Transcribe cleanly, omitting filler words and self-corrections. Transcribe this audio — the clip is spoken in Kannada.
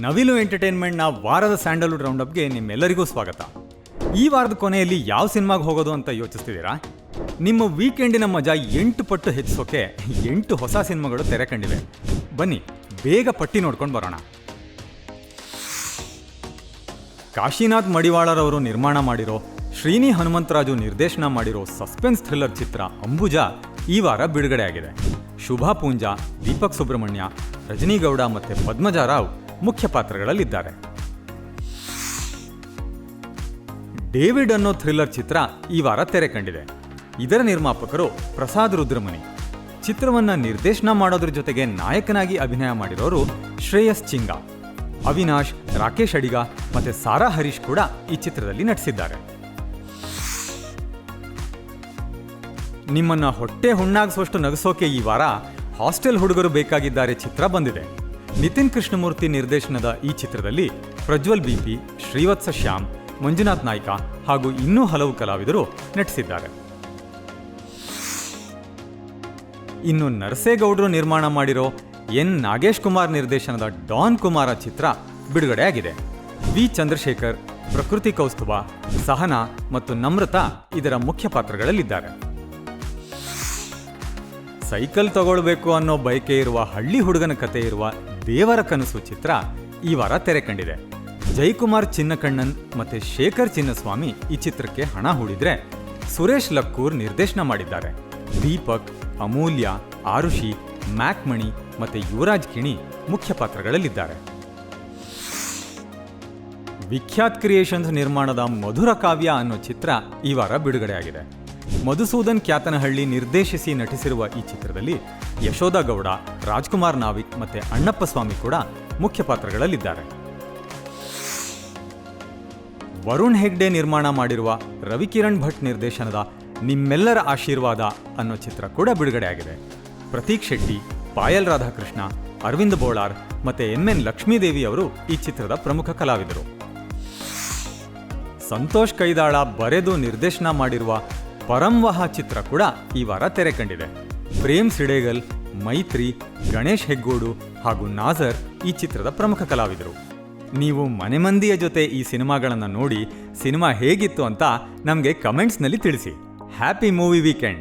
ನವಿಲು ಎಂಟರ್ಟೈನ್ಮೆಂಟ್ನ ವಾರದ ಸ್ಯಾಂಡಲ್ವುಡ್ ರೌಂಡಪ್ಗೆ ನಿಮ್ಮೆಲ್ಲರಿಗೂ ಸ್ವಾಗತ. ಈ ವಾರದ ಕೊನೆಯಲ್ಲಿ ಯಾವ ಸಿನಿಮಾಗೆ ಹೋಗೋದು ಅಂತ ಯೋಚಿಸ್ತಿದ್ದೀರಾ? ನಿಮ್ಮ ವೀಕೆಂಡಿನ ಮಜಾ 8 ಪಟ್ಟು ಹೆಚ್ಚಿಸೋಕೆ 8 ಹೊಸ ಸಿನಿಮಾಗಳು ತೆರೆ ಕಂಡಿವೆ. ಬನ್ನಿ ಬೇಗ ಪಟ್ಟಿ ನೋಡ್ಕೊಂಡು ಬರೋಣ. ಕಾಶಿನಾಥ್ ಮಡಿವಾಳರವರು ನಿರ್ಮಾಣ ಮಾಡಿರೋ, ಶ್ರೀನಿ ಹನುಮಂತರಾಜು ನಿರ್ದೇಶನ ಮಾಡಿರೋ ಸಸ್ಪೆನ್ಸ್ ಥ್ರಿಲ್ಲರ್ ಚಿತ್ರ ಅಂಬುಜಾ ಈ ವಾರ ಬಿಡುಗಡೆ ಆಗಿದೆ. ಶುಭಾ ಪೂಂಜಾ, ದೀಪಕ್ ಸುಬ್ರಹ್ಮಣ್ಯ, ರಜನಿ ಗೌಡ ಮತ್ತು ಪದ್ಮಜಾ ರಾವ್ ಮುಖ್ಯ ಪಾತ್ರಗಳಲ್ಲಿದ್ದಾರೆ. ಡೇವಿಡ್ ಅನ್ನೋ ಥ್ರಿಲ್ಲರ್ ಚಿತ್ರ ಈ ವಾರ ತೆರೆ ಕಂಡಿದೆ. ಇದರ ನಿರ್ಮಾಪಕರು ಪ್ರಸಾದ್ ರುದ್ರಮುನಿ. ಚಿತ್ರವನ್ನ ನಿರ್ದೇಶನ ಮಾಡೋದ್ರ ಜೊತೆಗೆ ನಾಯಕನಾಗಿ ಅಭಿನಯ ಮಾಡಿರೋರು ಶ್ರೇಯಸ್ ಚಿಂಗಾ. ಅವಿನಾಶ್, ರಾಕೇಶ್ ಅಡಿಗ ಮತ್ತೆ ಸಾರಾ ಹರೀಶ್ ಕೂಡ ಈ ಚಿತ್ರದಲ್ಲಿ ನಟಿಸಿದ್ದಾರೆ. ನಿಮ್ಮನ್ನ ಹೊಟ್ಟೆ ಹುಣ್ಣಾಗಿಸುವಷ್ಟು ನಗಿಸೋಕೆ ಈ ವಾರ ಹಾಸ್ಟೆಲ್ ಹುಡುಗರು ಬೇಕಾಗಿದ್ದಾರೆ ಚಿತ್ರ ಬಂದಿದೆ. ನಿತಿನ್ ಕೃಷ್ಣಮೂರ್ತಿ ನಿರ್ದೇಶನದ ಈ ಚಿತ್ರದಲ್ಲಿ ಪ್ರಜ್ವಲ್ ಬಿಪಿ, ಶ್ರೀವತ್ಸ ಶ್ಯಾಮ್, ಮಂಜುನಾಥ್ ನಾಯ್ಕ ಹಾಗೂ ಇನ್ನೂ ಹಲವು ಕಲಾವಿದರು ನಟಿಸಿದ್ದಾರೆ. ಇನ್ನು ನರಸೇಗೌಡರು ನಿರ್ಮಾಣ ಮಾಡಿರೋ ಎನ್ ನಾಗೇಶ್ ಕುಮಾರ್ ನಿರ್ದೇಶನದ ಡಾನ್ ಕುಮಾರ ಚಿತ್ರ ಬಿಡುಗಡೆ ಆಗಿದೆ. ವಿ ಚಂದ್ರಶೇಖರ್, ಪ್ರಕೃತಿ ಕೌಸ್ತುಭ, ಸಹನಾ ಮತ್ತು ನಮ್ರತಾ ಇದರ ಮುಖ್ಯ ಪಾತ್ರಗಳಲ್ಲಿದ್ದಾರೆ. ಸೈಕಲ್ ತಗೊಳ್ಬೇಕು ಅನ್ನೋ ಬಯಕೆ ಇರುವ ಹಳ್ಳಿ ಹುಡುಗನ ಕತೆ ಇರುವ ದೇವರ ಕನಸು ಚಿತ್ರ ಈ ವಾರ ತೆರೆ ಕಂಡಿದೆ. ಜೈಕುಮಾರ್ ಚಿನ್ನಕಣ್ಣನ್ ಮತ್ತೆ ಶೇಖರ್ ಚಿನ್ನಸ್ವಾಮಿ ಈ ಚಿತ್ರಕ್ಕೆ ಹಣ ಹೂಡಿದ್ರೆ, ಸುರೇಶ್ ಲಕ್ಕೂರ್ ನಿರ್ದೇಶನ ಮಾಡಿದ್ದಾರೆ. ದೀಪಕ್, ಅಮೂಲ್ಯ, ಆರುಷಿ, ಮ್ಯಾಕ್ ಮಣಿ ಮತ್ತೆ ಯುವರಾಜ್ ಕಿಣಿ ಮುಖ್ಯ ಪಾತ್ರಗಳಲ್ಲಿದ್ದಾರೆ. ವಿಖ್ಯಾತ್ ಕ್ರಿಯೇಷನ್ಸ್ ನಿರ್ಮಾಣದ ಮಧುರ ಕಾವ್ಯ ಅನ್ನೋ ಚಿತ್ರ ಈ ವಾರ ಬಿಡುಗಡೆಯಾಗಿದೆ. ಮಧುಸೂದನ್ ಕ್ಯಾತನಹಳ್ಳಿ ನಿರ್ದೇಶಿಸಿ ನಟಿಸಿರುವ ಈ ಚಿತ್ರದಲ್ಲಿ ಯಶೋಧ ಗೌಡ, ರಾಜ್ಕುಮಾರ್ ನಾವಿಕ್ ಮತ್ತೆ ಅಣ್ಣಪ್ಪ ಸ್ವಾಮಿ ಕೂಡ ಮುಖ್ಯ ಪಾತ್ರಗಳಲ್ಲಿದ್ದಾರೆ. ವರುಣ್ ಹೆಗ್ಡೆ ನಿರ್ಮಾಣ ಮಾಡಿರುವ ರವಿಕಿರಣ್ ಭಟ್ ನಿರ್ದೇಶನದ ನಿಮ್ಮೆಲ್ಲರ ಆಶೀರ್ವಾದ ಅನ್ನೋ ಚಿತ್ರ ಕೂಡ ಬಿಡುಗಡೆಯಾಗಿದೆ. ಪ್ರತೀಕ್ ಶೆಟ್ಟಿ, ಪಾಯಲ್ ರಾಧಾಕೃಷ್ಣ, ಅರವಿಂದ್ ಬೋಳಾರ್ ಮತ್ತೆ ಎನ್ ಲಕ್ಷ್ಮೀದೇವಿ ಅವರು ಈ ಚಿತ್ರದ ಪ್ರಮುಖ ಕಲಾವಿದರು. ಸಂತೋಷ್ ಕೈದಾಳ ಬರೆದು ನಿರ್ದೇಶನ ಮಾಡಿರುವ ಪರಂವಹ ಚಿತ್ರ ಕೂಡ ಈ ವಾರ ತೆರೆ ಕಂಡಿದೆ. ಪ್ರೇಮ್ ಸಿಡೇಗಲ್, ಮೈತ್ರಿ, ಗಣೇಶ್ ಹೆಗ್ಗೋಡು ಹಾಗೂ ನಾಜರ್ ಈ ಚಿತ್ರದ ಪ್ರಮುಖ ಕಲಾವಿದರು. ನೀವು ಮನೆ ಮಂದಿಯ ಜೊತೆ ಈ ಸಿನಿಮಾಗಳನ್ನು ನೋಡಿ ಸಿನಿಮಾ ಹೇಗಿತ್ತು ಅಂತ ನಮಗೆ ಕಮೆಂಟ್ಸ್ನಲ್ಲಿ ತಿಳಿಸಿ. Happy movie weekend.